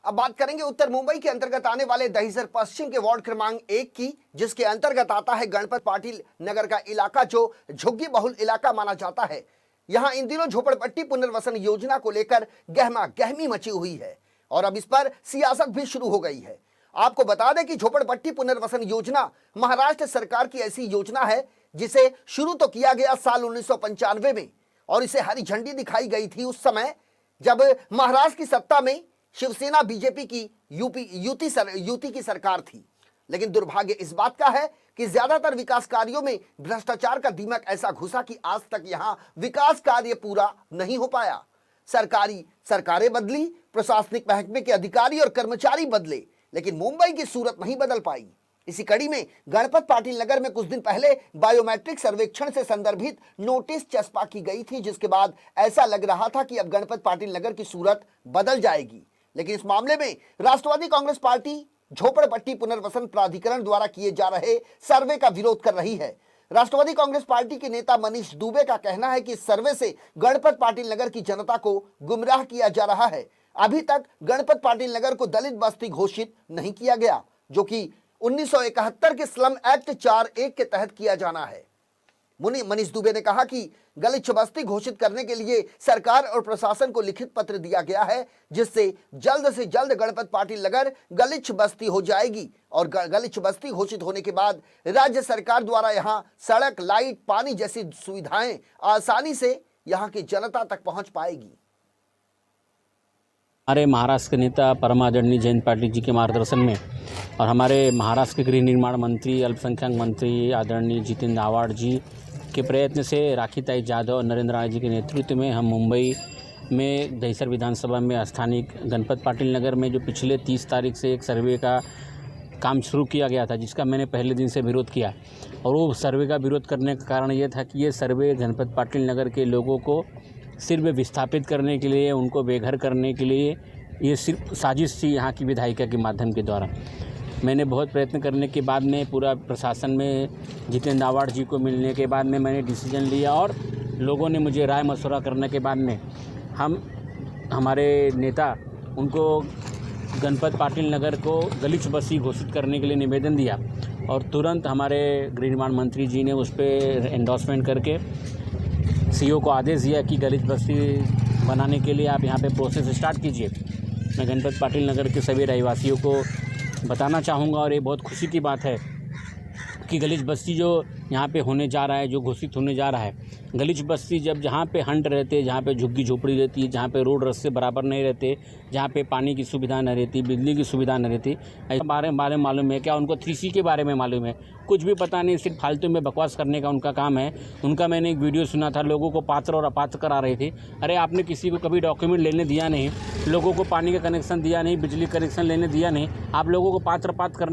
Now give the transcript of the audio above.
अब बात करेंगे उत्तर मुंबई के अंतर्गत आने वाले दहिसर पश्चिम के वार्ड क्रमांक 1 की, जिसके अंतर्गत आता है गणपत पाटिल नगर का इलाका, जो झुग्गी बहुल इलाका माना जाता है। यहां इन दिनों झोपड़पट्टी पुनर्वसन योजना को लेकर गहमा गहमी मची हुई है और अब इस पर सियासत भी शुरू हो गई है। आपको बता दें कि झोपड़पट्टी पुनर्वसन योजना महाराष्ट्र सरकार की ऐसी योजना है जिसे शुरू तो किया गया साल 1995 में और इसे हरी झंडी दिखाई गई थी उस समय जब महाराष्ट्र की सत्ता में शिवसेना बीजेपी की युति की सरकार थी। लेकिन दुर्भाग्य इस बात का है कि ज्यादातर विकास कार्यों में भ्रष्टाचार का दीमक ऐसा घुसा कि आज तक यहां विकास कार्य पूरा नहीं हो पाया। सरकारें बदली, प्रशासनिक महकमे के अधिकारी और कर्मचारी बदले, लेकिन मुंबई की सूरत नहीं बदल पाई। इसी कड़ी में गणपत पाटिल नगर में कुछ दिन पहले बायोमेट्रिक सर्वेक्षण से संदर्भित नोटिस चस्पा की गई थी, जिसके बाद ऐसा लग रहा था कि अब गणपत पाटिल नगर की सूरत बदल जाएगी। लेकिन इस मामले में राष्ट्रवादी कांग्रेस पार्टी झोपड़पट्टी पुनर्वसन प्राधिकरण द्वारा किए जा रहे सर्वे का विरोध कर रही है। राष्ट्रवादी कांग्रेस पार्टी के नेता मनीष दुबे का कहना है कि इस सर्वे से गणपत पाटिल नगर की जनता को गुमराह किया जा रहा है। अभी तक गणपत पाटिल नगर को दलित बस्ती घोषित नहीं किया गया, जो कि 1971 के स्लम एक्ट 4(1) के तहत किया जाना है। मनीष दुबे ने कहा कि गलिच्छ बस्ती घोषित करने के लिए सरकार और प्रशासन को लिखित पत्र दिया गया है, जिससे जल्द से जल्द गणपत पाटिल नगर गलिच्छ बस्ती हो जाएगी और गलिच्छ बस्ती घोषित होने के बाद राज्य सरकार द्वारा यहां सड़क, लाइट, पानी जैसी सुविधाएं आसानी से यहां की जनता तक पहुंच पाएगी। हमारे महाराष्ट्र के नेता परमादरणीय जयंत पाटिल जी के मार्गदर्शन में और हमारे महाराष्ट्र के गृह निर्माण मंत्री, अल्पसंख्यक मंत्री आदरणीय जितेंद्र आव्हाड जी के प्रयत्न से राखीताई जाधव और नरेंद्र राणे जी के नेतृत्व में हम मुंबई में दहिसर विधानसभा में स्थानिक गणपत पाटिल नगर में जो पिछले 30 तारीख से एक सर्वे का काम शुरू किया गया था, जिसका मैंने पहले दिन से विरोध किया और वो सर्वे का विरोध करने का कारण ये था कि ये सर्वे गणपत पाटिल नगर के लोगों को सिर्फ विस्थापित करने के लिए, उनको बेघर करने के लिए ये सिर्फ साजिश थी यहाँ की विधायिका के माध्यम के द्वारा। मैंने बहुत प्रयत्न करने के बाद में पूरा प्रशासन में जितेंद्र आव्हाड जी को मिलने के बाद में मैंने डिसीजन लिया और लोगों ने मुझे राय मशवरा करने के बाद में हमारे नेता उनको गणपत पाटिल नगर को गलिच्छ बस्ती घोषित करने के लिए निवेदन दिया और तुरंत हमारे गृह निर्माण मंत्री जी ने उस पर एंडोर्समेंट करके सीईओ को आदेश दिया कि गलिच्छ बस्ती बनाने के लिए आप यहाँ पे प्रोसेस स्टार्ट कीजिए। मैं गणपत पाटिल नगर के सभी रहवासियों को बताना चाहूँगा और ये बहुत खुशी की बात है कि गलिच्छ बस्ती जो यहाँ पे होने जा रहा है, जो घोषित होने जा रहा है, गलिच्छ बस्ती जहाँ पे हंट रहते, जहाँ पे झुग्गी झोपड़ी रहती है, जहाँ पे रोड रास्ते बराबर नहीं रहते, जहाँ पे पानी की सुविधा नहीं रहती, बिजली की सुविधा नहीं रहती, ऐसे बारे में मालूम है क्या? उनको 3C के बारे में मालूम है? कुछ भी पता नहीं, सिर्फ फालतू में बकवास करने का उनका काम है। उनका मैंने एक वीडियो सुना था, लोगों को पात्र और अपात्र करा रहे थे। अरे आपने किसी को कभी डॉक्यूमेंट लेने दिया नहीं, लोगों को पानी का कनेक्शन दिया नहीं, बिजली कनेक्शन लेने दिया नहीं, आप लोगों को पात्र अपात्र करने